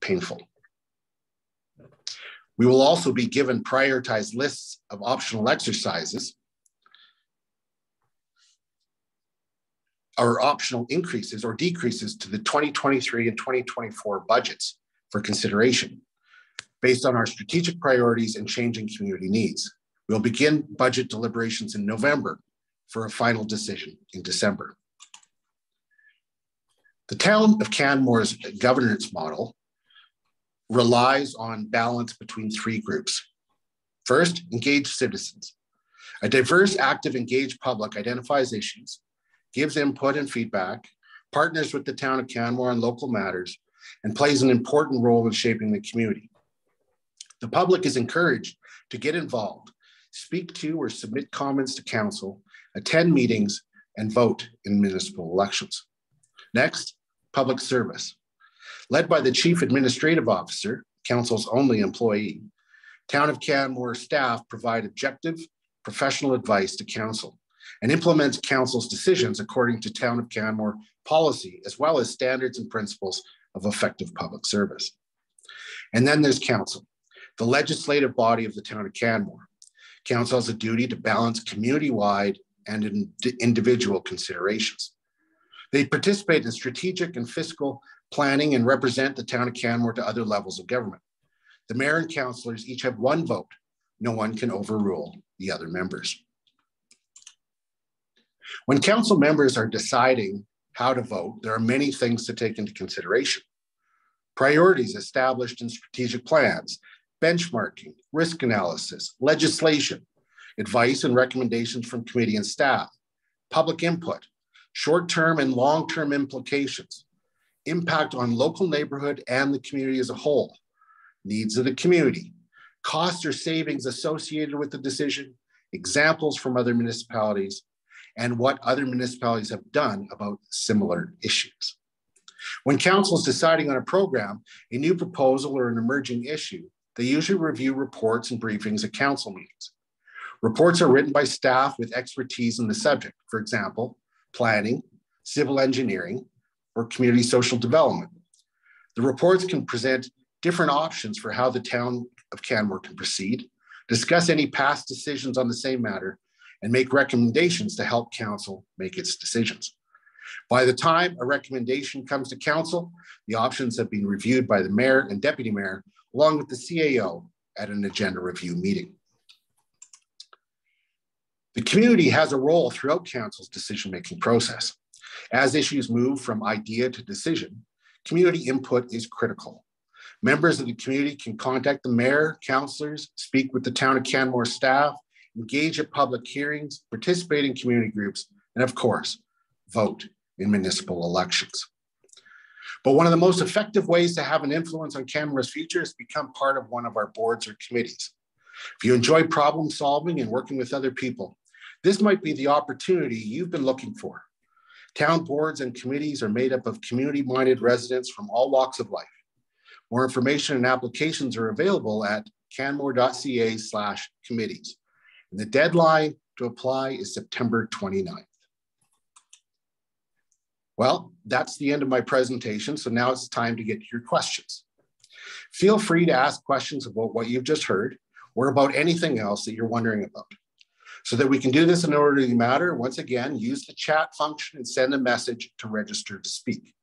painful. We will also be given prioritized lists of optional exercises or optional increases or decreases to the 2023 and 2024 budgets for consideration based on our strategic priorities and changing community needs. We'll begin budget deliberations in November for a final decision in December. The Town of Canmore's governance model relies on balance between three groups. First, engaged citizens. A diverse, active, engaged public identifies issues, gives input and feedback, partners with the Town of Canmore on local matters, and plays an important role in shaping the community. The public is encouraged to get involved, speak to or submit comments to council, attend meetings, and vote in municipal elections. Next, public service. Led by the Chief Administrative Officer, council's only employee, Town of Canmore staff provide objective, professional advice to council and implements council's decisions according to Town of Canmore policy, as well as standards and principles of effective public service. And then there's council, the legislative body of the Town of Canmore. Council has a duty to balance community-wide and individual considerations. They participate in strategic and fiscal planning and represent the Town of Canmore to other levels of government. The mayor and councillors each have one vote. No one can overrule the other members. When council members are deciding how to vote, there are many things to take into consideration. Priorities established in strategic plans, benchmarking, risk analysis, legislation, advice and recommendations from committee and staff, public input, short-term and long-term implications, impact on local neighborhood and the community as a whole, needs of the community, costs or savings associated with the decision, examples from other municipalities, and what other municipalities have done about similar issues. When council is deciding on a program, a new proposal or an emerging issue, they usually review reports and briefings at council meetings. Reports are written by staff with expertise in the subject, for example, planning, civil engineering, or community social development. The reports can present different options for how the Town of Canmore can proceed, discuss any past decisions on the same matter, and make recommendations to help council make its decisions. By the time a recommendation comes to council, the options have been reviewed by the mayor and deputy mayor, along with the CAO at an agenda review meeting. The community has a role throughout council's decision-making process. As issues move from idea to decision, community input is critical. Members of the community can contact the mayor, councillors, speak with the Town of Canmore staff, engage at public hearings, participate in community groups, and of course, vote in municipal elections. But one of the most effective ways to have an influence on Canmore's future is to become part of one of our boards or committees. If you enjoy problem solving and working with other people, this might be the opportunity you've been looking for. Town boards and committees are made up of community-minded residents from all walks of life. More information and applications are available at canmore.ca/committees. And the deadline to apply is September 29th. Well, that's the end of my presentation. So now it's time to get to your questions. Feel free to ask questions about what you've just heard or about anything else that you're wondering about. So that we can do this in an orderly manner, once again, use the chat function and send a message to register to speak.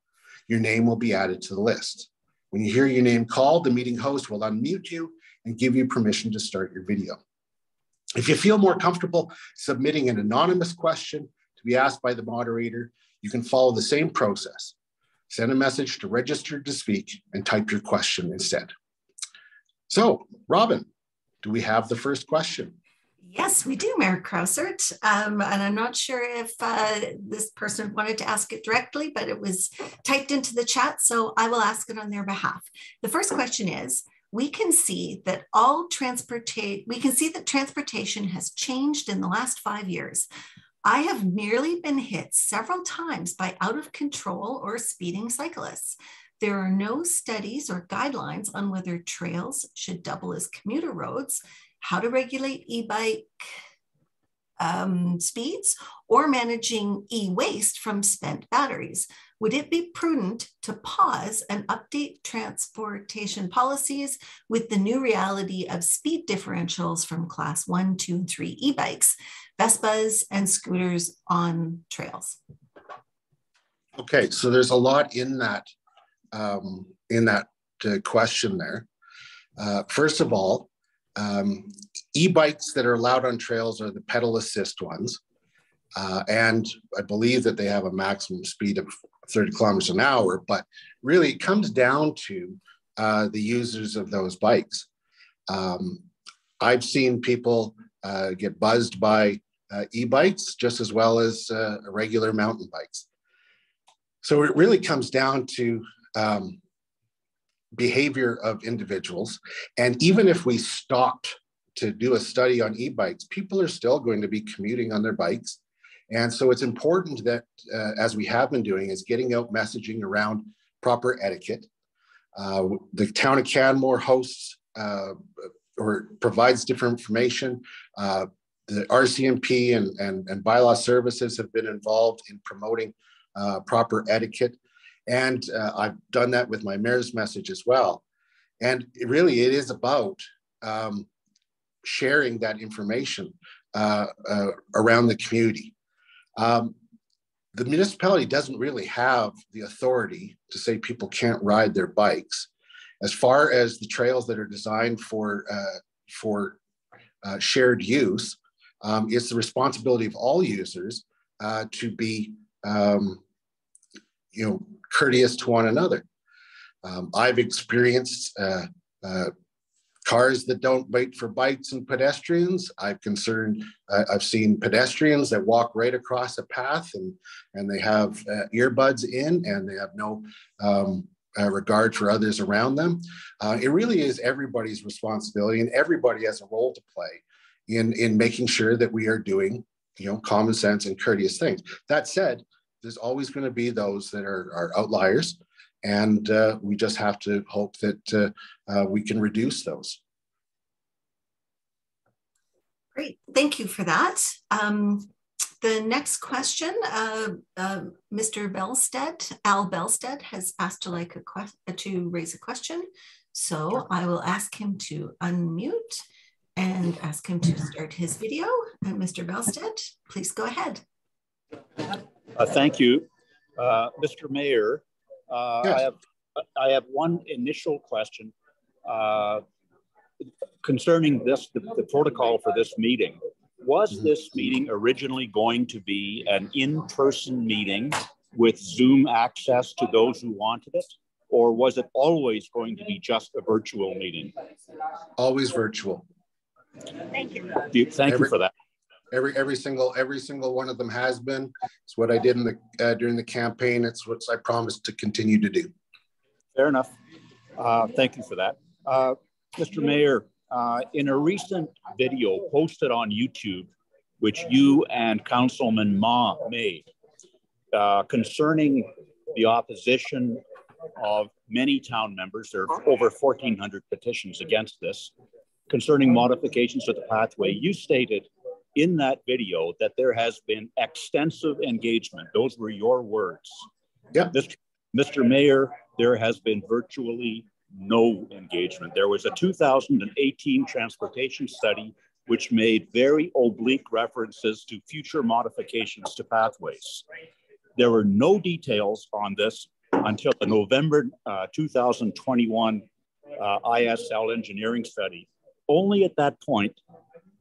Your name will be added to the list. When you hear your name called, the meeting host will unmute you and give you permission to start your video. If you feel more comfortable submitting an anonymous question to be asked by the moderator, you can follow the same process. Send a message to register to speak and type your question instead. So, Robin, do we have the first question? Yes, we do, Mayor Krausert. And I'm not sure if this person wanted to ask it directly, but it was typed into the chat, so I will ask it on their behalf. The first question is, we can see that transportation has changed in the last 5 years. I have merely been hit several times by out of control or speeding cyclists. There are no studies or guidelines on whether trails should double as commuter roads, how to regulate e-bike speeds or managing e-waste from spent batteries. Would it be prudent to pause and update transportation policies with the new reality of speed differentials from class 1, 2, and 3 e-bikes, Vespas, and scooters on trails? Okay, so there's a lot in that question there. First of all, e-bikes that are allowed on trails are the pedal assist ones. And I believe that they have a maximum speed of 30 kilometers an hour, but really it comes down to the users of those bikes. I've seen people get buzzed by e-bikes just as well as regular mountain bikes. So it really comes down to behavior of individuals. And even if we stopped to do a study on e-bikes, people are still going to be commuting on their bikes. And so it's important that, as we have been doing, is getting out messaging around proper etiquette. The Town of Canmore hosts or provides different information. The RCMP and bylaw services have been involved in promoting proper etiquette. And I've done that with my mayor's message as well. And it is about sharing that information around the community. The municipality doesn't really have the authority to say people can't ride their bikes. As far as the trails that are designed for shared use, it's the responsibility of all users to be courteous to one another. I've experienced cars that don't wait for bikes and pedestrians. I've seen pedestrians that walk right across a path and they have earbuds in and they have no regard for others around them. It really is everybody's responsibility, and everybody has a role to play in making sure that we are doing common sense and courteous things. That said, there's always going to be those that are outliers, and we just have to hope that we can reduce those. Great, thank you for that. The next question, Mr. Belstead, Al Belstead, has asked to raise a question. So I will ask him to unmute and ask him to start his video. And Mr. Belstead, please go ahead. Thank you. Mr. Mayor, yes. I have one initial question concerning the protocol for this meeting. Was this meeting originally going to be an in-person meeting with Zoom access to those who wanted it? Or was it always going to be just a virtual meeting? Always virtual. Thank you. Thank you for that. Every single one of them has been. It's what I did during the campaign. It's what I promised to continue to do. Fair enough. Thank you for that. Mr. Mayor, in a recent video posted on YouTube, which you and Councilman Ma made, concerning the opposition of many town members, there are over 1,400 petitions against this, concerning modifications to the pathway, you stated in that video that there has been extensive engagement. Those were your words. Yeah. Mr. Mayor, there has been virtually no engagement. There was a 2018 transportation study which made very oblique references to future modifications to pathways. There were no details on this until the November 2021 ISL engineering study. Only at that point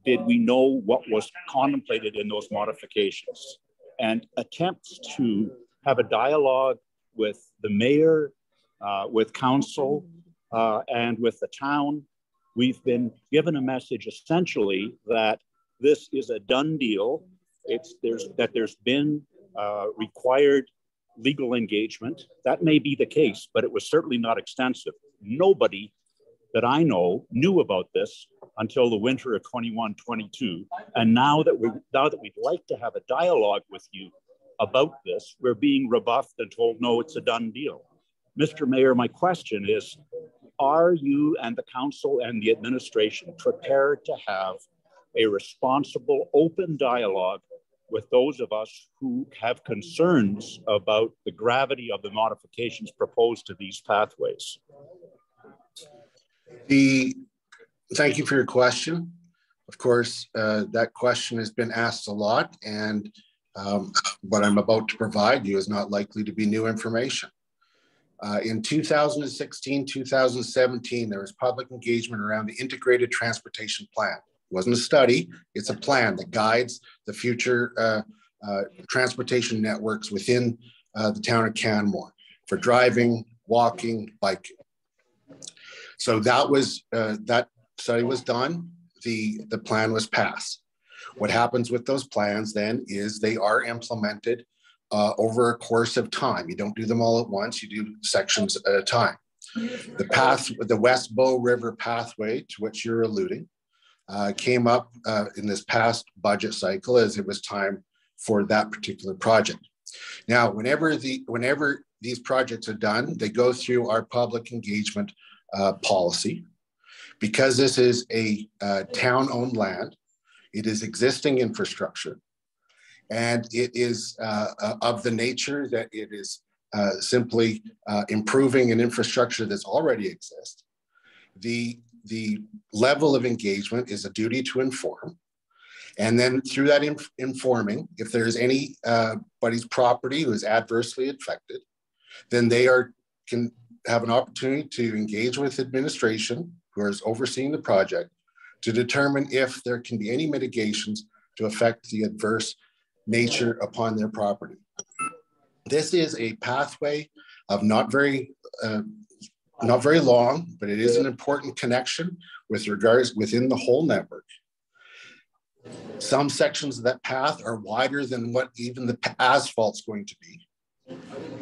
did we know what was contemplated in those modifications. And attempts to have a dialogue with the mayor, with council, and with the town, we've been given a message essentially that this is a done deal. There's been required legal engagement. That may be the case, but it was certainly not extensive. Nobody that I know knew about this until the winter of 21-22. And now that we'd like to have a dialogue with you about this, we're being rebuffed and told, no, it's a done deal. Mr. Mayor, my question is, are you and the council and the administration prepared to have a responsible, open dialogue with those of us who have concerns about the gravity of the modifications proposed to these pathways. Thank you for your question. Of course, that question has been asked a lot, and what I'm about to provide you is not likely to be new information. In 2016, 2017, there was public engagement around the integrated transportation plan. It wasn't a study, it's a plan that guides the future transportation networks within the town of Canmore for driving, walking, biking. So that study was done, the plan was passed. What happens with those plans then is they are implemented over a course of time. You don't do them all at once, you do sections at a time. The West Bow River pathway, to which you're alluding, came up in this past budget cycle as it was time for that particular project. Now, whenever these projects are done, they go through our public engagement policy. Because this is a town-owned land, it is existing infrastructure, and it is of the nature that it is simply improving an infrastructure that's already exists. The level of engagement is a duty to inform. And then through that informing, if there's anybody's property who is adversely affected, then they can have an opportunity to engage with administration, who is overseeing the project, to determine if there can be any mitigations to affect the adverse nature upon their property. This is a pathway of not very long, but it is an important connection with regards within the whole network. Some sections of that path are wider than what even the asphalt's going to be.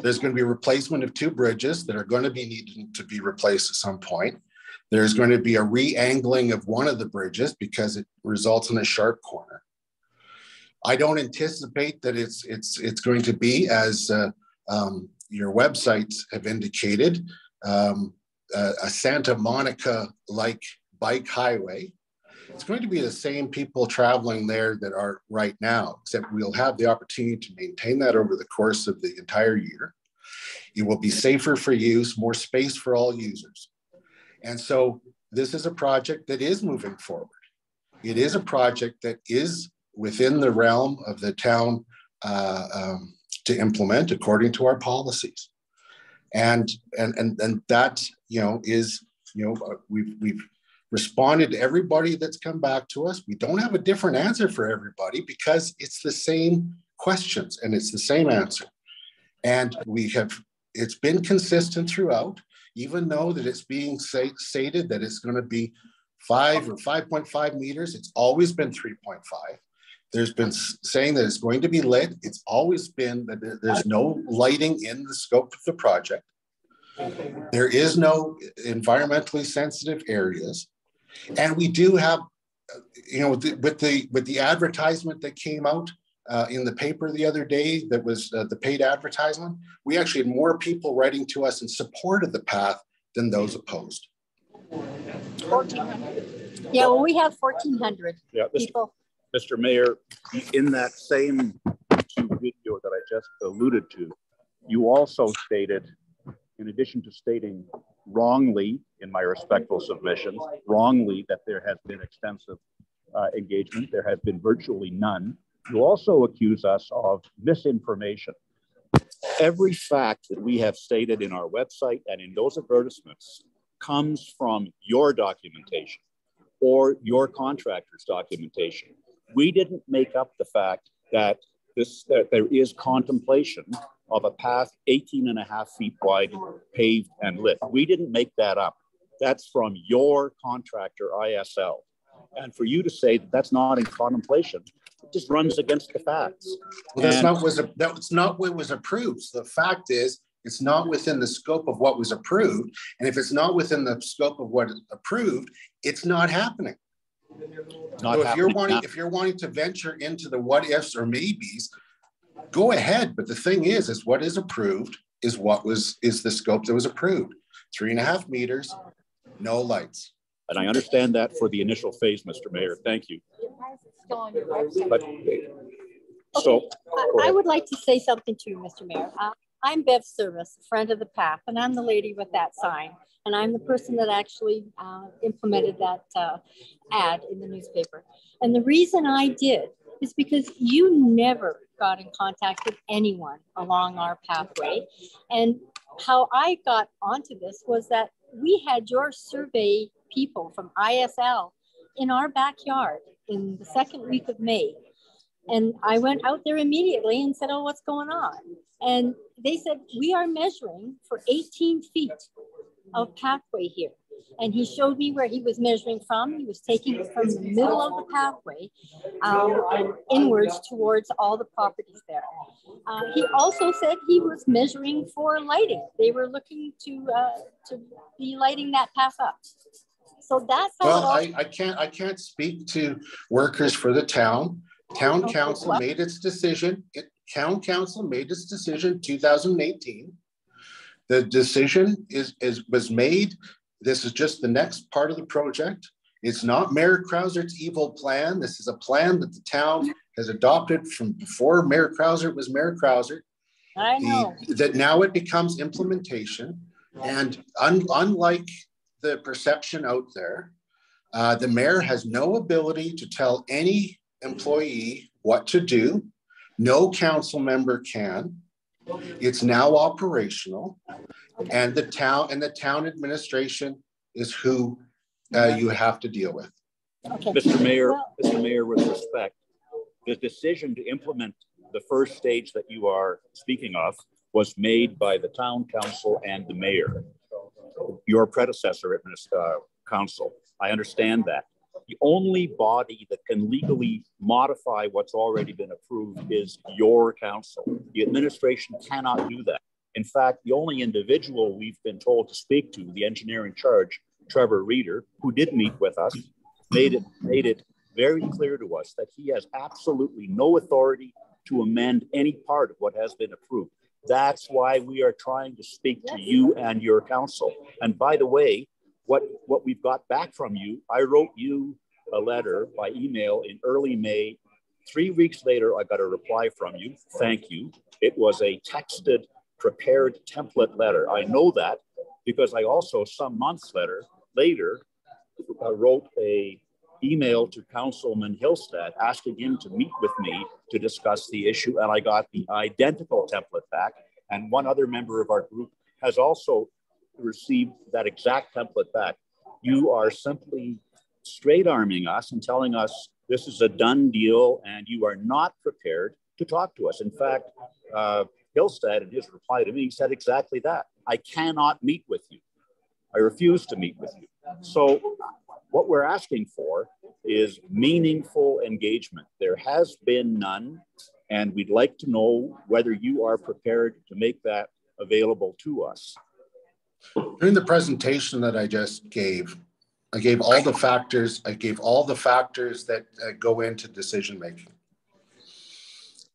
There's going to be a replacement of 2 bridges that are going to be needing to be replaced at some point. There's going to be a re-angling of one of the bridges because it results in a sharp corner. I don't anticipate that it's going to be, as your websites have indicated, a Santa Monica-like bike highway. It's going to be the same people traveling there that are right now, except we'll have the opportunity to maintain that over the course of the entire year. It will be safer for use, more space for all users. And so this is a project that is moving forward. It is a project that is within the realm of the town to implement according to our policies. And that, is, we've responded to everybody that's come back to us. We don't have a different answer for everybody because it's the same questions and it's the same answer. And it's been consistent throughout, even though that it's being stated that it's going to be 5 or 5.5 meters. It's always been 3.5. There's been saying that it's going to be lit. It's always been that there's no lighting in the scope of the project. There is no environmentally sensitive areas. And we do have, with the advertisement that came out in the paper the other day, that was the paid advertisement, we actually had more people writing to us in support of the path than those opposed. 1,400. Yeah, well, we have 1,400 people. Mr. Mayor, in that same video that I just alluded to, you also stated, in addition to stating wrongly, in my respectful submissions, wrongly that there has been extensive engagement, there has been virtually none. You also accuse us of misinformation. Every fact that we have stated in our website and in those advertisements comes from your documentation or your contractor's documentation. We didn't make up the fact that there is contemplation of a path 18.5 feet wide, paved and lit. We didn't make that up. That's from your contractor, ISL. And for you to say that that's not in contemplation, it just runs against the facts. Well, that's not what was approved. So the fact is, it's not within the scope of what was approved. And if it's not within the scope of what is approved, it's not happening. So if you're wanting to venture into the what ifs or maybes, go ahead. But the thing is what is approved is the scope that was approved. 3.5 meters, no lights. And I understand that for the initial phase, Mr. Mayor. Thank you. Why is it still on your website? But, so I would like to say something to you, Mr. Mayor. I'm Bev Service, friend of the path, and I'm the lady with that sign. And I'm the person that actually implemented that ad in the newspaper. And the reason I did is because you never got in contact with anyone along our pathway. And how I got onto this was that we had your survey people from ISL in our backyard in the second week of May. And I went out there immediately and said, oh, what's going on? And they said, we are measuring for 18 feet of pathway here. And he showed me where he was measuring from. He was taking it from the middle of the pathway and inwards towards all the properties there. He also said he was measuring for lighting. They were looking to be lighting that path up. So that's how. Well, I can't speak to workers for the town. Town council made its decision. Town council made its decision 2018. The decision was made. This is just the next part of the project. It's not Mayor Krausert's evil plan. This is a plan that the town has adopted from before Mayor Krausert was Mayor Krausert. I know. That now it becomes implementation. And unlike the perception out there, the mayor has no ability to tell any employee what to do. No council member can. It's now operational, and the town administration is who you have to deal with. Okay. Mr. Mayor, with respect, the decision to implement the first stage that you are speaking of was made by the town council and the mayor, your predecessor at council. I understand that. The only body that can legally modify what's already been approved is your council. The administration cannot do that. In fact, the only individual we've been told to speak to, the engineer in charge, Trevor Reeder, who did meet with us, made it very clear to us that he has absolutely no authority to amend any part of what has been approved. That's why we are trying to speak to you and your council. And by the way, what we've got back from you, I wrote you a letter by email in early May. 3 weeks later, I got a reply from you. Thank you. It was a texted, prepared template letter. I know that because I also, some months later, wrote a email to Councilman Hillstead asking him to meet with me to discuss the issue. And I got the identical template back. And one other member of our group has also received that exact template back. You are simply straight arming us and telling us this is a done deal and you are not prepared to talk to us. In fact, Hillstead, in his reply to me, said exactly that. I cannot meet with you. I refuse to meet with you. So what we're asking for is meaningful engagement. There has been none, and we'd like to know whether you are prepared to make that available to us. During the presentation that I just gave, I gave all the factors. I gave all the factors that go into decision making.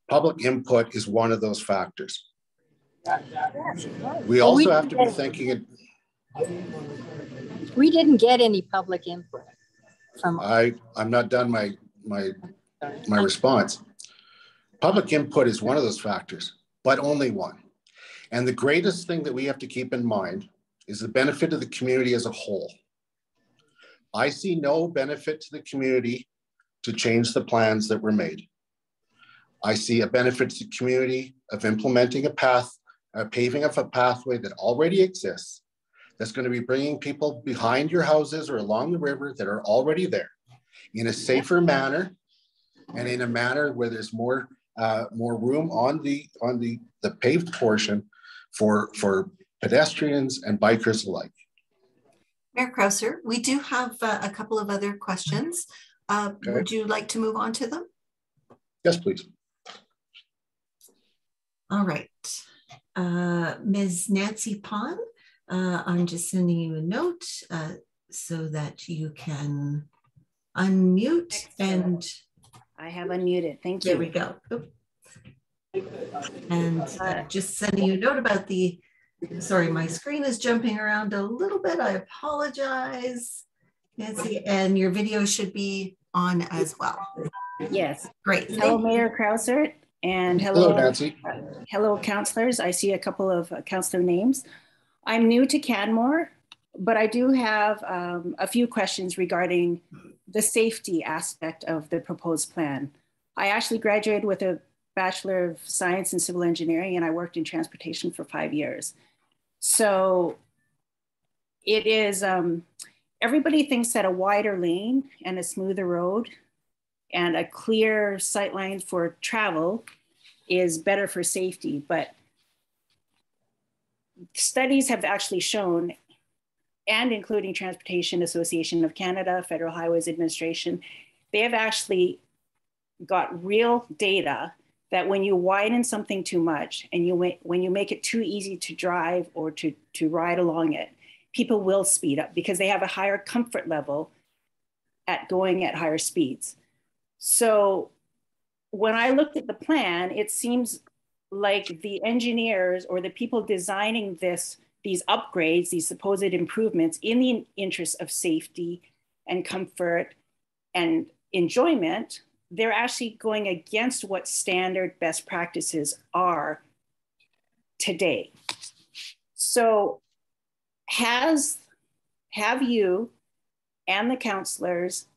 Public input is one of those factors. We also have to be thinking it. We didn't get any public input from. I'm not done my response. Public input is one of those factors, but only one. And the greatest thing that we have to keep in mind is the benefit of the community as a whole. I see no benefit to the community to change the plans that were made. I see a benefit to the community of implementing a paving of a pathway that already exists, that's going to be bringing people behind your houses or along the river that are already there in a safer manner and in a manner where there's more room on the paved portion for pedestrians and bikers alike. Mayor Krausert, we do have a couple of other questions. Okay. Would you like to move on to them? Yes, please. All right. Ms. Nancy Pond, I'm just sending you a note so that you can unmute. Excellent. And I have unmuted. Thank you. There we go. And just sending you a note about sorry, my screen is jumping around a little bit. I apologize. Nancy, and your video should be on as well. Yes. Great. Hello, Mayor Krausert, and Hello, Nancy. hello, councillors. I see a couple of councillor names. I'm new to Canmore, but I do have a few questions regarding the safety aspect of the proposed plan. I actually graduated with a Bachelor of Science in Civil Engineering, and I worked in transportation for 5 years. So it is, everybody thinks that a wider lane and a smoother road and a clear sight line for travel is better for safety, but studies have actually shown, and including Transportation Association of Canada, Federal Highways Administration, they have actually got real data that when you widen something too much and when you make it too easy to drive or to ride along it, people will speed up because they have a higher comfort level at going at higher speeds. So when I looked at the plan, it seems like the engineers or the people designing these upgrades, these supposed improvements in the interest of safety and comfort and enjoyment, they're actually going against what standard best practices are today. So have you and the councillors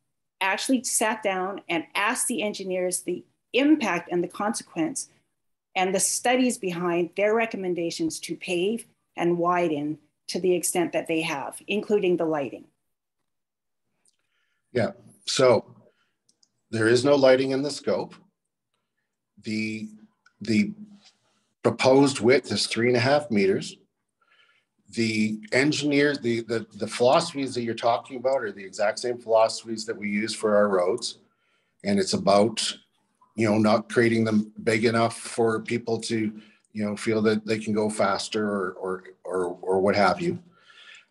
actually sat down and asked the engineers the impact and the consequence and the studies behind their recommendations to pave and widen to the extent that they have, including the lighting? Yeah, so there is no lighting in the scope. The proposed width is 3.5 meters. The engineers, the philosophies that you're talking about are the exact same philosophies that we use for our roads. And it's about, not creating them big enough for people to, feel that they can go faster or what have you.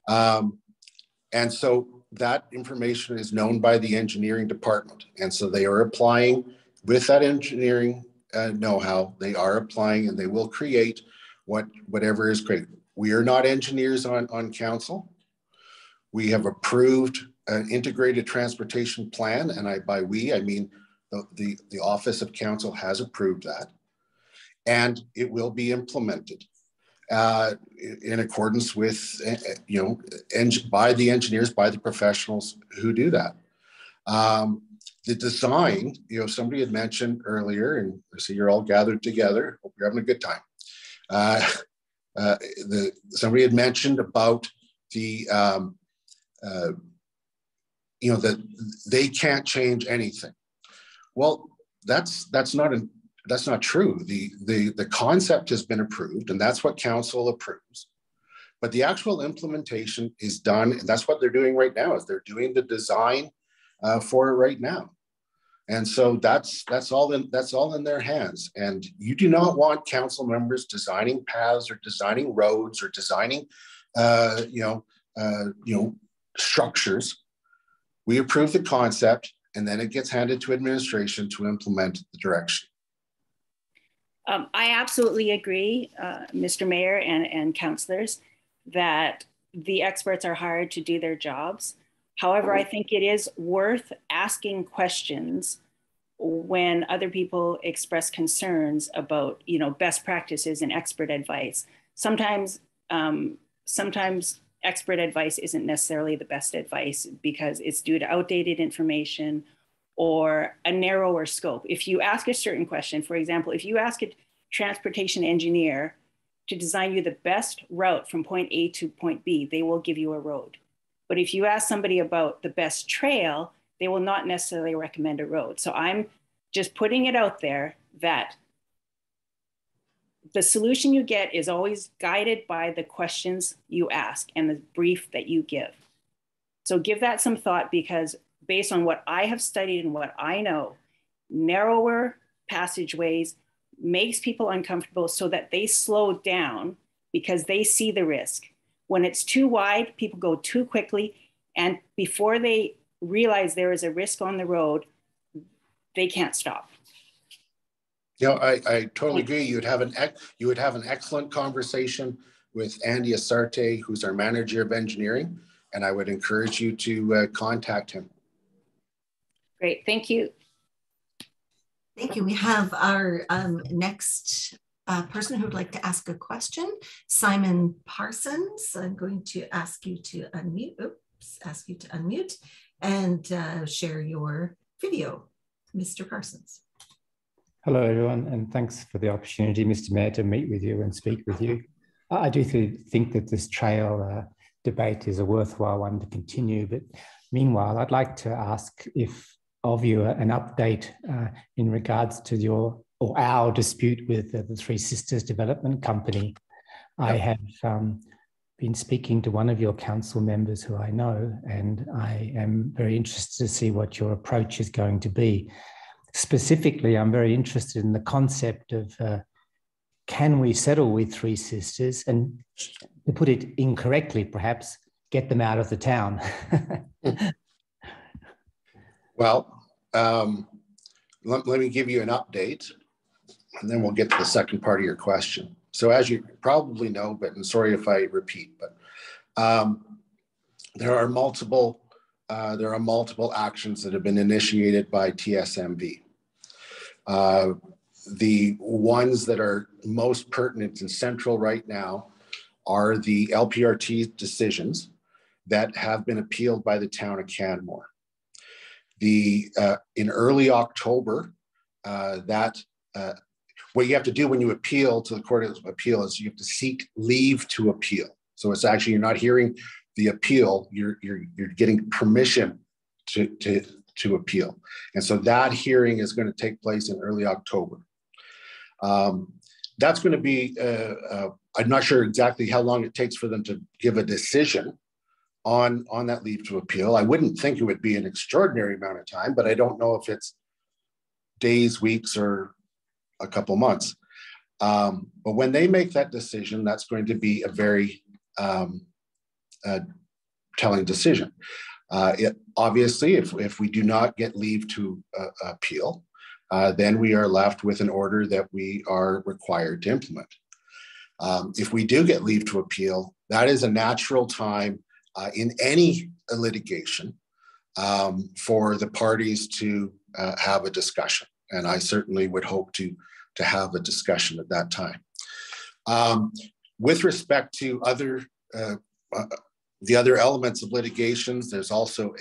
And so that information is known by the engineering department. And so they are applying with that engineering know-how, they are applying and they will create whatever is great. We are not engineers on council. We have approved an integrated transportation plan, and by we, I mean the Office of Council has approved that, and it will be implemented in accordance with, by the engineers, by the professionals who do that. The design, somebody had mentioned earlier, and I see you're all gathered together. Hope you're having a good time. Somebody had mentioned about that they can't change anything. Well, that's not true. The concept has been approved, and that's what council approves. But the actual implementation is done, and that's what they're doing right now. Is they're doing the design for it right now. And so that's all in their hands. And you do not want council members designing paths or designing roads or designing, structures. We approve the concept, and then it gets handed to administration to implement the direction. I absolutely agree, Mr. Mayor and councillors, that the experts are hired to do their jobs. However, I think it is worth asking questions when other people express concerns about, best practices and expert advice. Sometimes expert advice isn't necessarily the best advice because it's due to outdated information or a narrower scope. If you ask a certain question, for example, if you ask a transportation engineer to design you the best route from point A to point B, they will give you a road. But if you ask somebody about the best trail, they will not necessarily recommend a road. So I'm just putting it out there that the solution you get is always guided by the questions you ask and the brief that you give. So give that some thought, because based on what I have studied and what I know, narrower passageways makes people uncomfortable so that they slow down because they see the risk. When it's too wide, people go too quickly, and before they realize there is a risk on the road, they can't stop. I totally agree. You would have an excellent conversation with Andy Asarte, who's our manager of engineering, and I would encourage you to contact him. Great, thank you. Thank you. We have our next person who would like to ask a question, Simon Parsons. I'm going to ask you to unmute, and share your video, Mr. Parsons. Hello, everyone, and thanks for the opportunity, Mr. Mayor, to meet with you and speak with you. I do think that this trail debate is a worthwhile one to continue, but meanwhile, I'd like to ask of you an update in regards to your or our dispute with the Three Sisters Development Company. I have been speaking to one of your council members who I know, and I am very interested to see what your approach is going to be. Specifically, I'm very interested in the concept of can we settle with Three Sisters, and to put it incorrectly, perhaps, get them out of the town? Well, let me give you an update, and then we'll get to the second part of your question. So as you probably know, but I'm sorry if I repeat, but there are multiple actions that have been initiated by TSMV. The ones that are most pertinent and central right now are the LPRT decisions that have been appealed by the Town of Canmore. In early October, what you have to do when you appeal to the Court of Appeal is you have to seek leave to appeal. So it's actually, you're not hearing the appeal, you're getting permission to appeal. And so that hearing is going to take place in early October. That's going to be, I'm not sure exactly how long it takes for them to give a decision on that leave to appeal. I wouldn't think it would be an extraordinary amount of time, but I don't know if it's days, weeks, or a couple months. But when they make that decision, that's going to be a very telling decision. Obviously, if we do not get leave to appeal, then we are left with an order that we are required to implement. If we do get leave to appeal, that is a natural time in any litigation for the parties to have a discussion. And I certainly would hope to have a discussion at that time. With respect to the other elements of litigations, there's also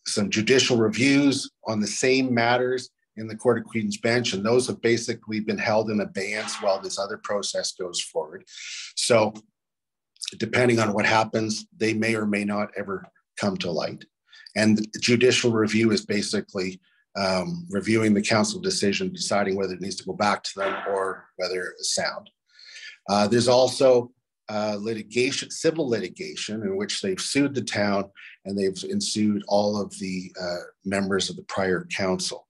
some judicial reviews on the same matters in the Court of Queen's Bench, and those have basically been held in abeyance while this other process goes forward. So depending on what happens, they may or may not ever come to light. And the judicial review is basically reviewing the council decision, deciding whether it needs to go back to them or whether it's sound. There's also civil litigation, in which they've sued the town and they've sued all of the members of the prior council.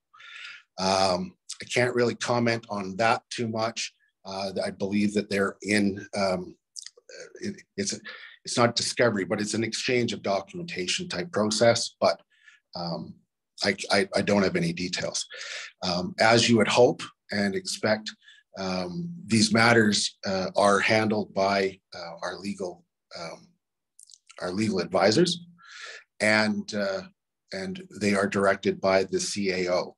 I can't really comment on that too much. I believe that they're in, it's not discovery, but it's an exchange of documentation type process, but I don't have any details. As you would hope and expect, these matters are handled by our legal advisors, and they are directed by the CAO.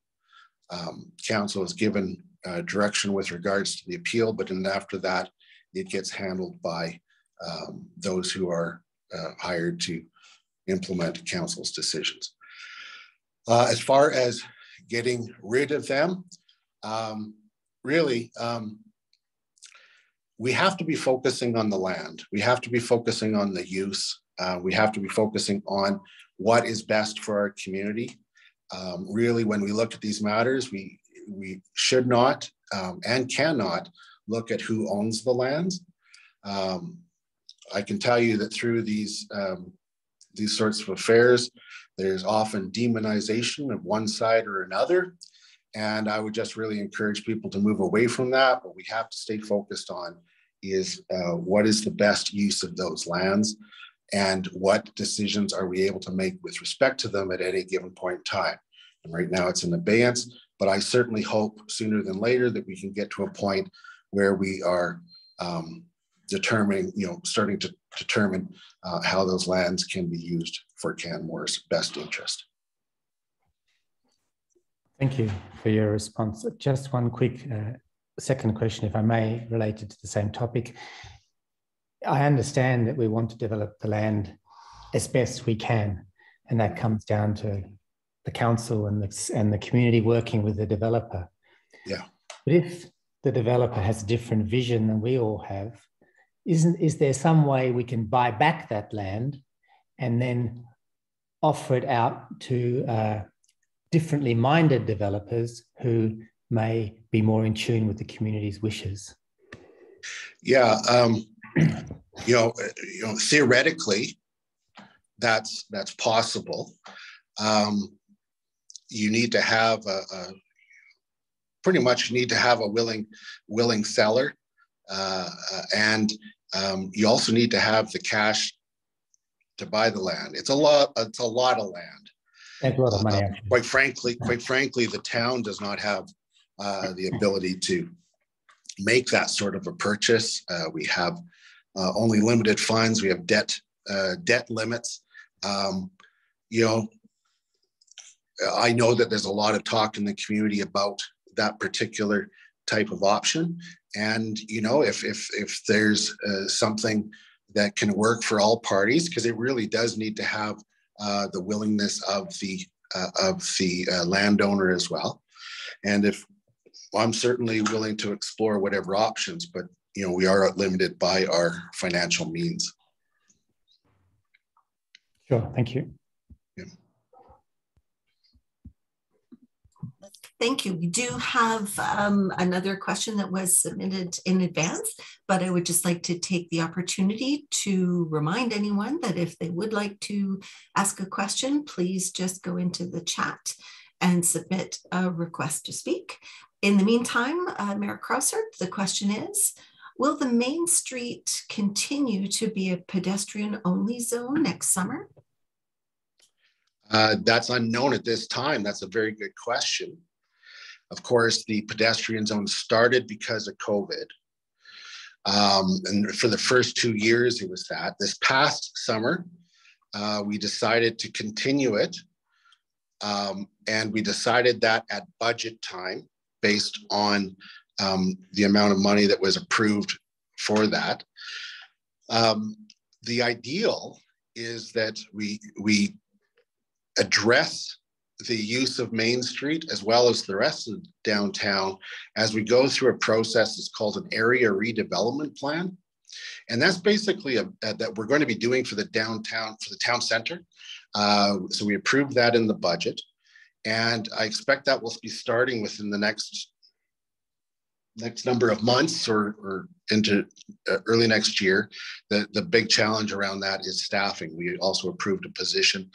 Council is given direction with regards to the appeal, but then after that, it gets handled by those who are hired to implement council's decisions. As far as getting rid of them, really, we have to be focusing on the land. We have to be focusing on the use. We have to be focusing on what is best for our community. Really, when we look at these matters, we should not and cannot look at who owns the lands. I can tell you that through these sorts of affairs, there's often demonization of one side or another. And I would just really encourage people to move away from that. What we have to stay focused on is what is the best use of those lands, and what decisions are we able to make with respect to them at any given point in time. And right now it's in abeyance, but I certainly hope sooner than later that we can get to a point where we are determining, starting to determine how those lands can be used for Canmore's best interest. Thank you for your response. Just one quick second question, if I may, related to the same topic. I understand that we want to develop the land as best we can, and that comes down to the council and the community working with the developer. Yeah. But if the developer has a different vision than we all have, is there some way we can buy back that land and then offer it out to differently minded developers who may be more in tune with the community's wishes? Yeah, theoretically, that's possible. You need to have pretty much need to have a willing seller, and you also need to have the cash to buy the land. It's a lot of land. That's a lot of money. Quite frankly, the town does not have the ability to make that sort of a purchase. We have only limited funds. We have debt limits. I know that there's a lot of talk in the community about that particular type of option, and if there's something that can work for all parties, because it really does need to have the willingness of the landowner as well. And if I'm certainly willing to explore whatever options, but we are limited by our financial means. Sure, thank you. Yeah. Thank you. We do have another question that was submitted in advance, but I would just like to take the opportunity to remind anyone that if they would like to ask a question, please just go into the chat and submit a request to speak. In the meantime, Mayor Krausert, the question is, will the Main Street continue to be a pedestrian-only zone next summer? That's unknown at this time. That's a very good question. Of course, the pedestrian zone started because of COVID. And for the first 2 years, it was that. This past summer, we decided to continue it. And we decided that at budget time, based on the amount of money that was approved for that. The ideal is that we address the use of Main Street as well as the rest of downtown as we go through a process that's called an area redevelopment plan. And that's basically that we're going to be doing for the downtown, for the town center. So we approved that in the budget. And I expect that will be starting within the next number of months or into early next year. The big challenge around that is staffing. We also approved a position,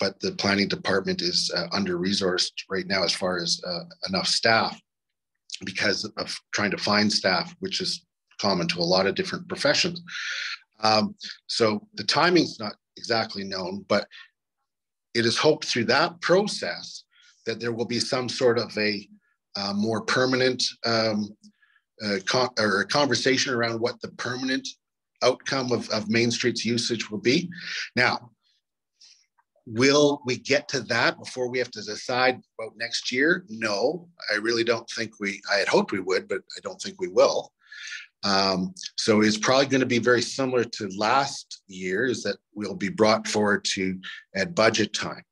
but the planning department is under-resourced right now as far as enough staff because of trying to find staff, which is common to a lot of different professions. So the timing's not exactly known, but it is hoped through that process that there will be some sort of a more permanent or a conversation around what the permanent outcome of Main Street's usage will be. Now, will we get to that before we have to decide about next year? No, I really don't think I had hoped we would, but I don't think we will. So it's probably going to be very similar to last year, is that we'll be brought forward at budget time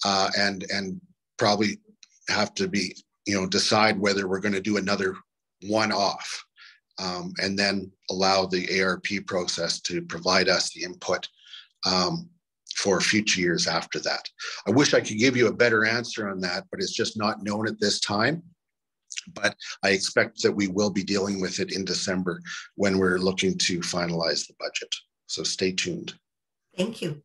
and probably have to be, decide whether we're going to do another one-off and then allow the ARP process to provide us the input for future years after that. I wish I could give you a better answer on that, but it's just not known at this time. But I expect that we will be dealing with it in December when we're looking to finalize the budget. So stay tuned. Thank you.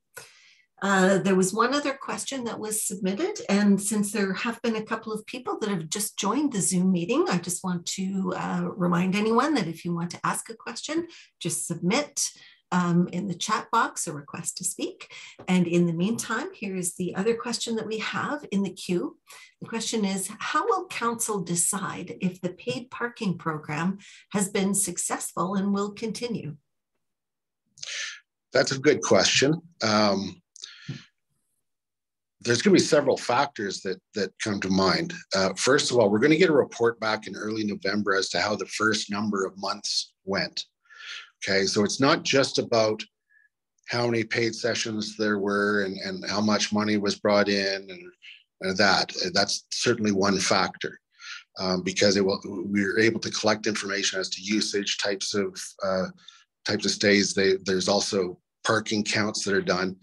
There was one other question that was submitted, and since there have been a couple of people that have just joined the Zoom meeting, I just want to remind anyone that if you want to ask a question, just submit in the chat box a request to speak. And in the meantime, here's the other question that we have in the queue. The question is, how will council decide if the paid parking program has been successful and will continue? That's a good question. There's going to be several factors that come to mind. First of all, we're going to get a report back in early November as to how the first number of months went. Okay, so it's not just about how many paid sessions there were and how much money was brought in and that's certainly one factor, because we were able to collect information as to usage, types of stays. There's also parking counts that are done.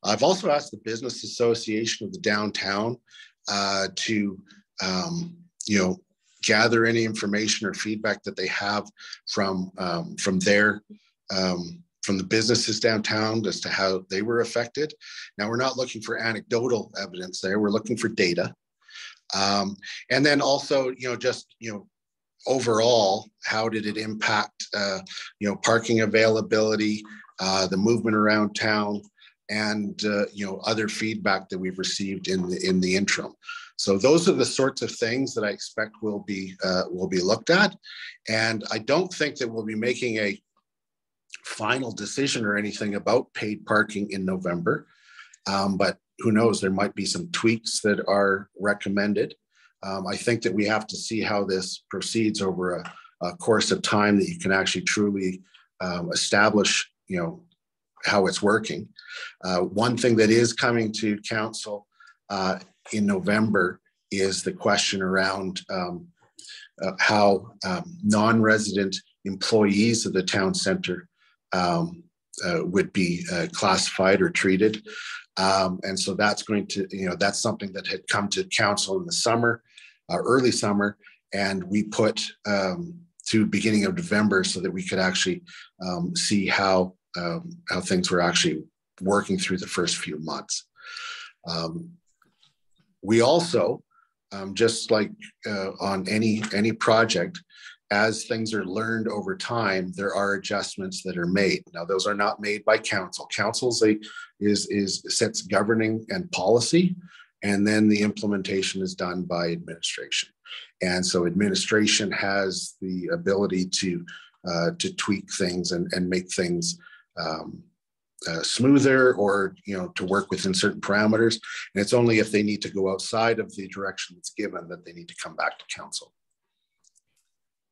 I've also asked the Business Association of the downtown to gather any information or feedback that they have from the businesses downtown as to how they were affected. Now, we're not looking for anecdotal evidence there. We're looking for data. And then also, overall, how did it impact, parking availability, the movement around town, and other feedback that we've received in the interim. So those are the sorts of things that I expect will be looked at, and I don't think that we'll be making a final decision or anything about paid parking in November. But who knows? There might be some tweaks that are recommended. I think that we have to see how this proceeds over a course of time that you can actually truly establish how it's working. One thing that is coming to council in November is the question around how non-resident employees of the town centre would be classified or treated. And so that's going to, that's something that had come to council in the summer, early summer, and we put to beginning of November so that we could actually see how things were actually working through the first few months. We also, just like on any project, as things are learned over time, there are adjustments that are made. Now, those are not made by council. Council sets governing and policy, and then the implementation is done by administration. And so administration has the ability to tweak things and make things smoother, or to work within certain parameters. And it's only if they need to go outside of the direction that's given that they need to come back to council.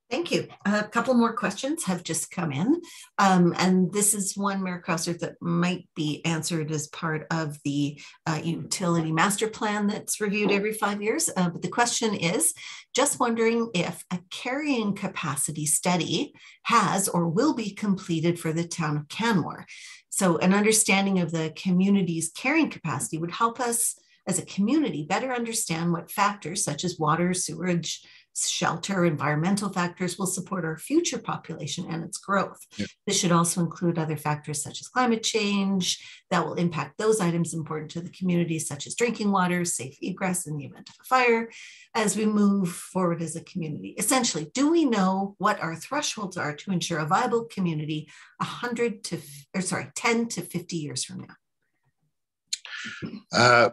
Thank you. A couple more questions have just come in. And this is one, Mayor Krausert, that might be answered as part of the utility master plan that's reviewed every 5 years. But the question is, just wondering if a carrying capacity study has or will be completed for the town of Canmore. So an understanding of the community's carrying capacity would help us as a community better understand what factors such as water, sewerage, shelter, environmental factors will support our future population and its growth. Yeah. This should also include other factors such as climate change that will impact those items important to the community, such as drinking water, safe egress in the event of a fire, as we move forward as a community. Essentially, do we know what our thresholds are to ensure a viable community 10 to 50 years from now?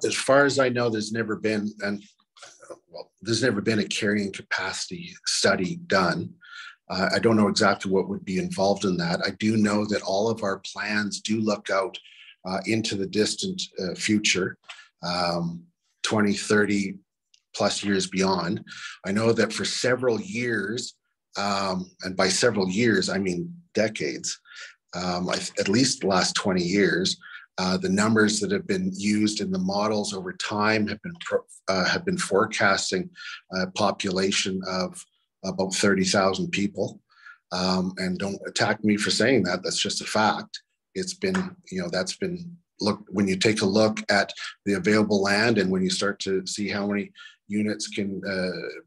As far as I know, there's never been a carrying capacity study done. I don't know exactly what would be involved in that. I do know that all of our plans do look out into the distant future, 20, 30 plus years beyond. I know that for several years, and by several years, I mean decades, at least the last 20 years, the numbers that have been used in the models over time have been forecasting a population of about 30,000 people. And don't attack me for saying that. That's just a fact. It's been, when you take a look at the available land and when you start to see how many units can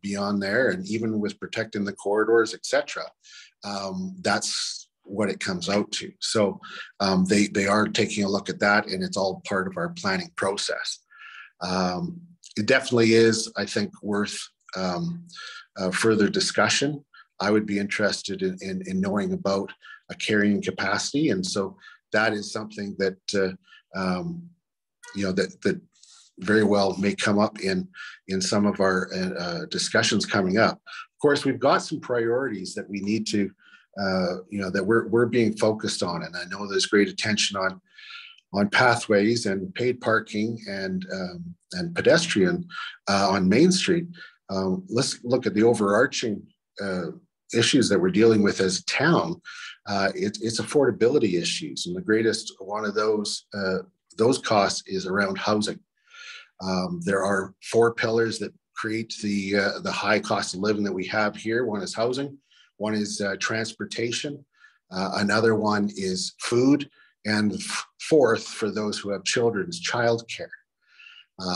be on there, and even with protecting the corridors, etc., that's what it comes out to. So they are taking a look at that, and it's all part of our planning process. It definitely is, I think, worth further discussion. I would be interested in knowing about carrying capacity. And so that is something that, that very well may come up in some of our discussions coming up. Of course, we've got some priorities that we need to, that we're being focused on. And I know there's great attention on pathways and paid parking and pedestrian on Main Street. Let's look at the overarching issues that we're dealing with as a town. It's affordability issues, and the greatest one of those costs is around housing. There are 4 pillars that create the high cost of living that we have here. One is housing, one is transportation, another one is food, and fourth, for those who have children, is childcare.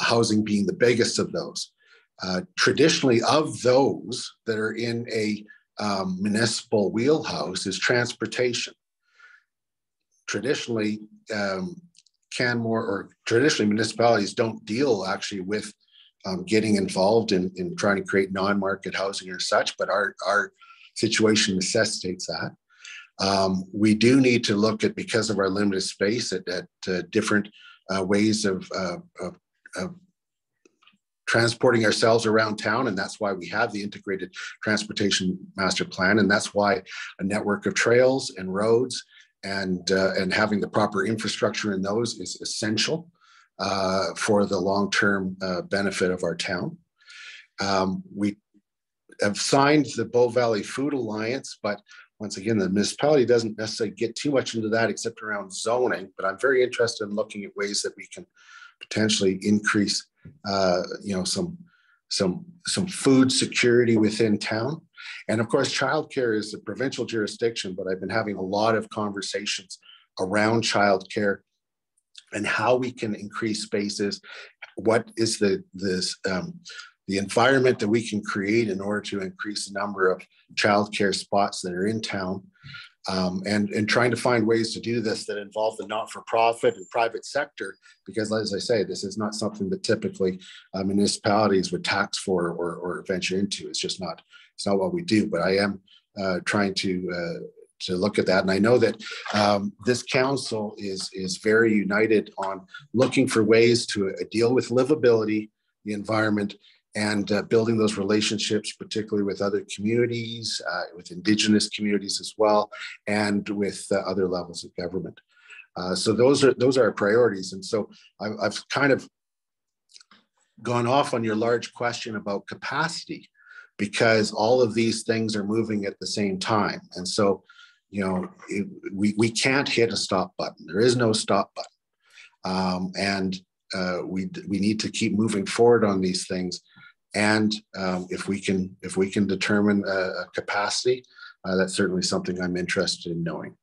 Housing being the biggest of those. Traditionally, of those that are in a municipal wheelhouse is transportation. Traditionally, traditionally municipalities don't deal actually with getting involved in trying to create non-market housing or such, but our situation necessitates that. We do need to look at, because of our limited space, at different ways of transporting ourselves around town, and that's why we have the integrated transportation master plan, and that's why a network of trails and roads and having the proper infrastructure in those is essential for the long-term benefit of our town. We have signed the Bow Valley Food Alliance, but once again, the municipality doesn't necessarily get too much into that except around zoning, but I'm very interested in looking at ways that we can potentially increase some food security within town. And of course, childcare is a provincial jurisdiction, but I've been having a lot of conversations around childcare and how we can increase spaces. What is the environment that we can create in order to increase the number of childcare spots that are in town, and trying to find ways to do this that involve the not-for-profit and private sector, because as I say, this is not something that typically municipalities would tax for or venture into. It's just not, it's not what we do, but I am trying to look at that. And I know that this council is very united on looking for ways to deal with livability, the environment, and building those relationships, particularly with other communities, with Indigenous communities as well, and with other levels of government. So those are our priorities. And so I've kind of gone off on your large question about capacity, because all of these things are moving at the same time. And so, we can't hit a stop button. There is no stop button. We need to keep moving forward on these things. And if we can determine a capacity, that's certainly something I'm interested in knowing.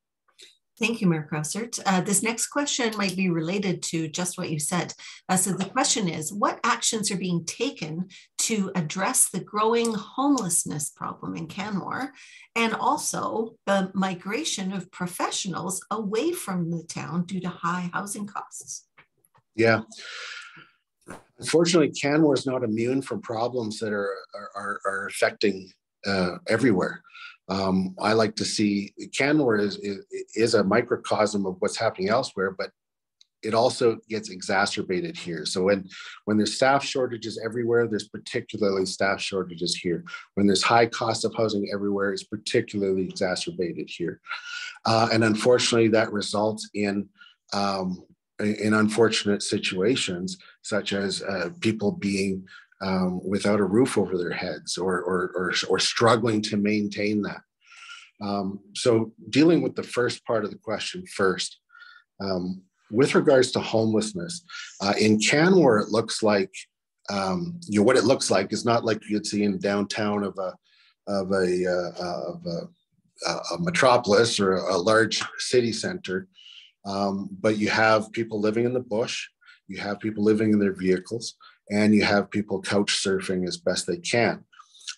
Thank you, Mayor Krausert. This next question might be related to just what you said. So the question is, what actions are being taken to address the growing homelessness problem in Canmore, and also the migration of professionals away from the town due to high housing costs? Yeah. Unfortunately, Canmore is not immune from problems that are affecting everywhere. I like to see Canmore is a microcosm of what's happening elsewhere, but it also gets exacerbated here. So when there's staff shortages everywhere, there's particularly staff shortages here. When there's high cost of housing everywhere, it's particularly exacerbated here. And unfortunately, that results in unfortunate situations, such as people being without a roof over their heads or struggling to maintain that. So dealing with the first part of the question first, with regards to homelessness, in Canmore, it looks like, what it looks like is not like you'd see in downtown of a metropolis or a large city center. But you have people living in the bush, you have people living in their vehicles, and you have people couch surfing as best they can.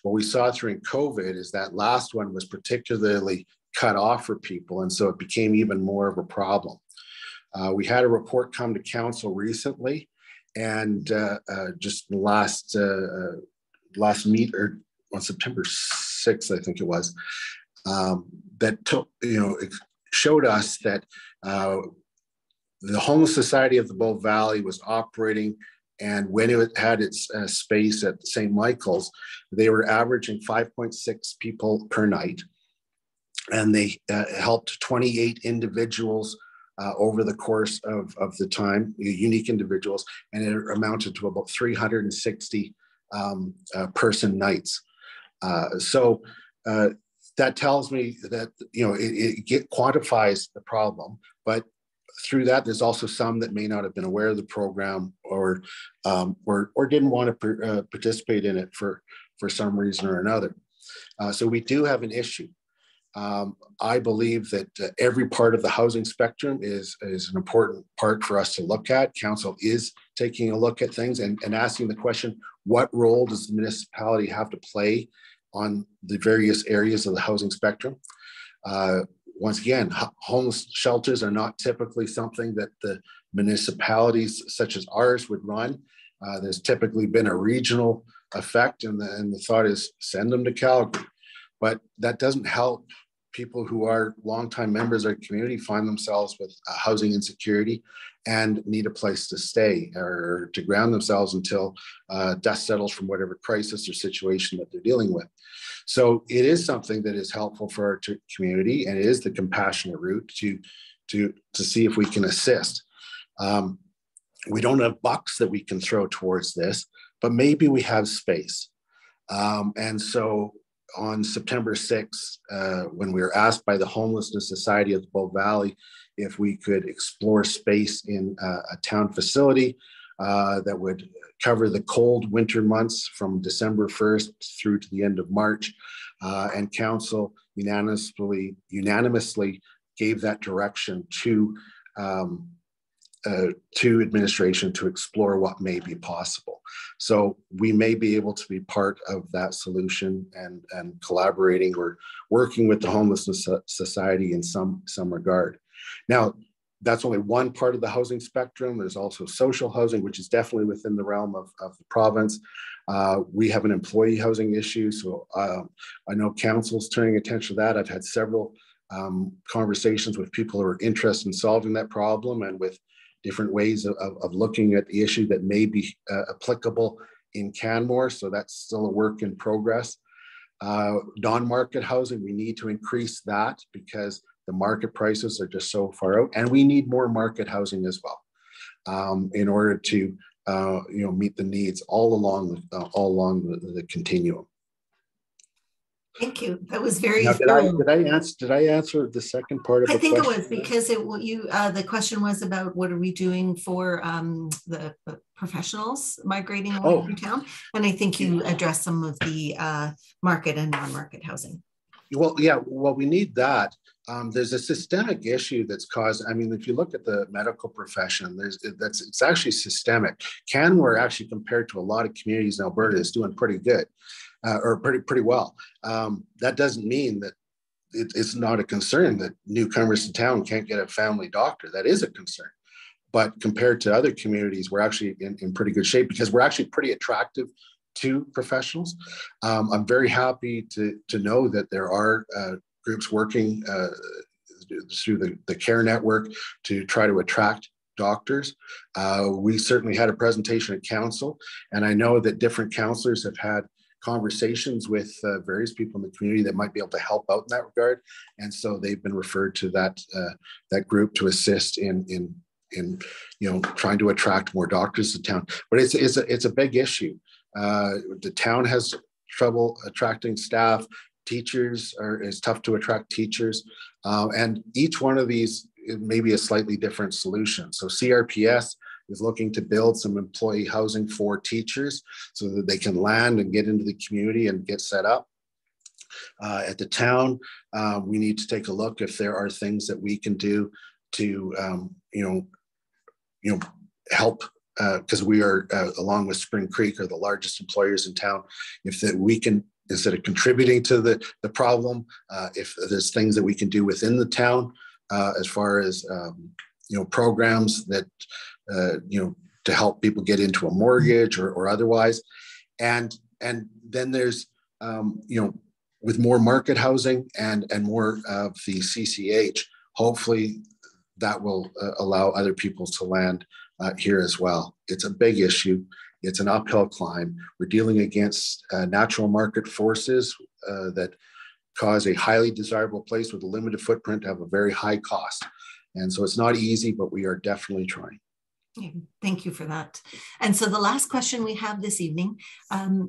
What we saw during COVID is that last one was particularly cut off for people, and so it became even more of a problem. We had a report come to council recently, and just last meet, or on September 6th, I think it was, that took, showed us that the Homeless Society of the Bow Valley was operating, and when it had its space at St. Michael's, they were averaging 5.6 people per night, and they helped 28 individuals over the course of the time, unique individuals, and it amounted to about 360 person nights. So that tells me that it quantifies the problem, but through that, there's also some that may not have been aware of the program or didn't want to participate in it for some reason or another. So we do have an issue. I believe that every part of the housing spectrum is an important part for us to look at. Council is taking a look at things and asking the question, what role does the municipality have to play on the various areas of the housing spectrum? Once again, homeless shelters are not typically something that the municipalities such as ours would run. There's typically been a regional effect, and the thought is send them to Calgary. But that doesn't help people who are longtime members of our community find themselves with housing insecurity and need a place to stay or to ground themselves until dust settles from whatever crisis or situation that they're dealing with. So it is something that is helpful for our community, and it is the compassionate route to see if we can assist. We don't have bucks that we can throw towards this, but maybe we have space. And so on September 6th, when we were asked by the Homelessness Society of the Bow Valley if we could explore space in a town facility that would cover the cold winter months from December 1st through to the end of March, and council unanimously gave that direction to administration to explore what may be possible. So we may be able to be part of that solution and collaborating or working with the Homelessness Society in some regard. Now, that's only one part of the housing spectrum. There's also social housing, which is definitely within the realm of the province. We have an employee housing issue, so I know council's turning attention to that. I've had several conversations with people who are interested in solving that problem and with different ways of looking at the issue that may be applicable in Canmore. So that's still a work in progress. Non-market housing, we need to increase that because the market prices are just so far out, and we need more market housing as well in order to meet the needs all along the continuum. Thank you. That was very now, thorough. Did I answer the second part of the question? I think it was because the question was about what are we doing for the professionals migrating over to town, and I think you addressed some of the market and non-market housing. Well, yeah. Well, we need that. There's a systemic issue that's caused. I mean, if you look at the medical profession, it's actually systemic. Canmore, actually, compared to a lot of communities in Alberta, is doing pretty good. Or pretty well. That doesn't mean that it's not a concern that newcomers to town can't get a family doctor. That is a concern. But compared to other communities, we're actually in pretty good shape because we're actually pretty attractive to professionals. I'm very happy to know that there are groups working through the CARE network to try to attract doctors. We certainly had a presentation at council, and I know that different councillors have had conversations with various people in the community that might be able to help out in that regard, and so they've been referred to that group to assist in trying to attract more doctors to town. But it's a big issue. The town has trouble attracting staff. Teachers it's tough to attract teachers, and each one of these may be a slightly different solution. So CRPS is looking to build some employee housing for teachers so that they can land and get into the community and get set up. At the town, we need to take a look if there are things that we can do to, help, because we are, along with Spring Creek, are the largest employers in town. If that we can, instead of contributing to the problem, if there's things that we can do within the town, as far as programs that to help people get into a mortgage or otherwise, and then there's with more market housing and more of the CCH, hopefully that will allow other people to land here as well. It's a big issue. It's an uphill climb. We're dealing against natural market forces that cause a highly desirable place with a limited footprint to have a very high cost. And so it's not easy, but we are definitely trying. Thank you for that. And so the last question we have this evening,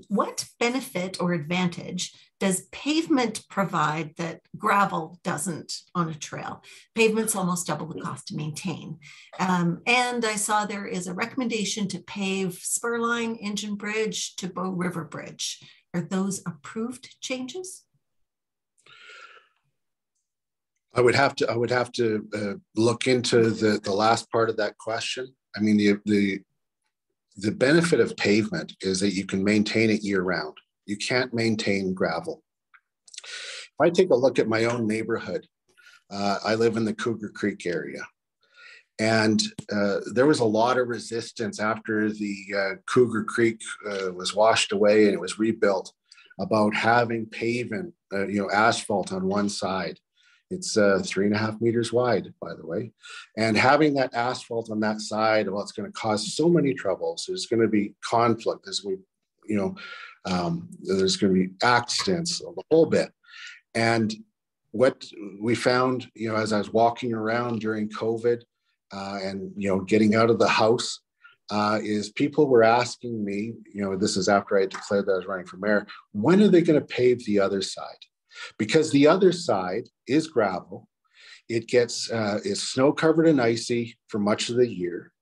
what benefit or advantage does pavement provide that gravel doesn't on a trail? Pavement's almost double the cost to maintain. And I saw there is a recommendation to pave Spurline, Engine Bridge to Bow River Bridge. Are those approved changes? I would have to look into the last part of that question. I mean, the benefit of pavement is that you can maintain it year round. You can't maintain gravel. If I take a look at my own neighborhood, I live in the Cougar Creek area. And there was a lot of resistance after the Cougar Creek was washed away and it was rebuilt about having pavement, asphalt on one side. It's 3.5 meters wide, by the way. And having that asphalt on that side, well, it's going to cause so many troubles. There's going to be conflict as we, there's going to be accidents, the whole bit. And what we found, as I was walking around during COVID and, getting out of the house, is people were asking me, this is after I declared that I was running for mayor, when are they going to pave the other side? Because the other side is gravel. It gets is snow covered and icy for much of the year.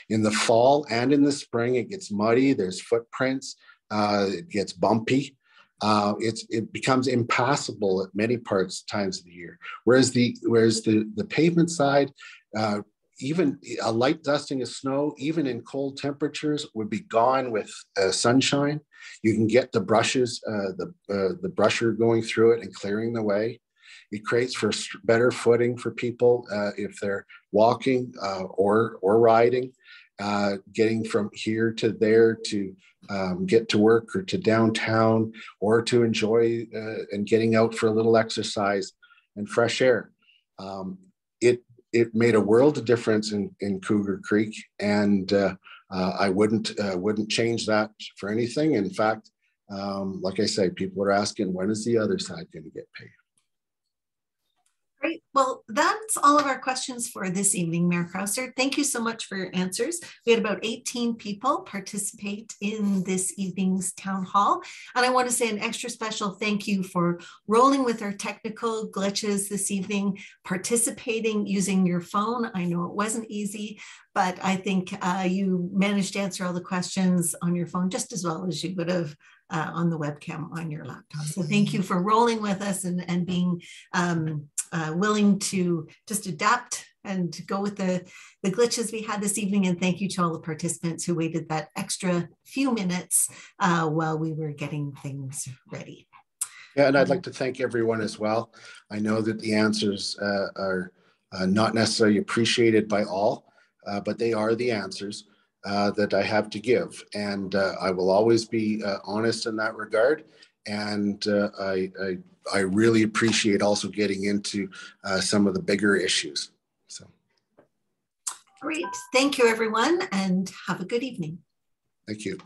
In the fall and in the spring, it gets muddy. There's footprints. It gets bumpy. It becomes impassable at many times of the year. Whereas the pavement side, even a light dusting of snow, even in cold temperatures, would be gone with sunshine. You can get the brushes, the brusher going through it and clearing the way. It creates for better footing for people if they're walking or riding, getting from here to there to get to work or to downtown or to enjoy and getting out for a little exercise and fresh air. It made a world of difference in Cougar Creek, and I wouldn't change that for anything. In fact, like I say, people are asking, when is the other side going to get paid? Great. Well, that's all of our questions for this evening, Mayor Krausert. Thank you so much for your answers. We had about 18 people participate in this evening's town hall. And I want to say an extra special thank you for rolling with our technical glitches this evening, participating using your phone. I know it wasn't easy, but I think you managed to answer all the questions on your phone just as well as you would have on the webcam on your laptop. So thank you for rolling with us and being willing to just adapt and go with the glitches we had this evening. And thank you to all the participants who waited that extra few minutes while we were getting things ready. Yeah, and I'd like to thank everyone as well. I know that the answers are not necessarily appreciated by all, but they are the answers that I have to give. And I will always be honest in that regard. And I really appreciate also getting into some of the bigger issues. So, great. Thank you, everyone, and have a good evening. Thank you.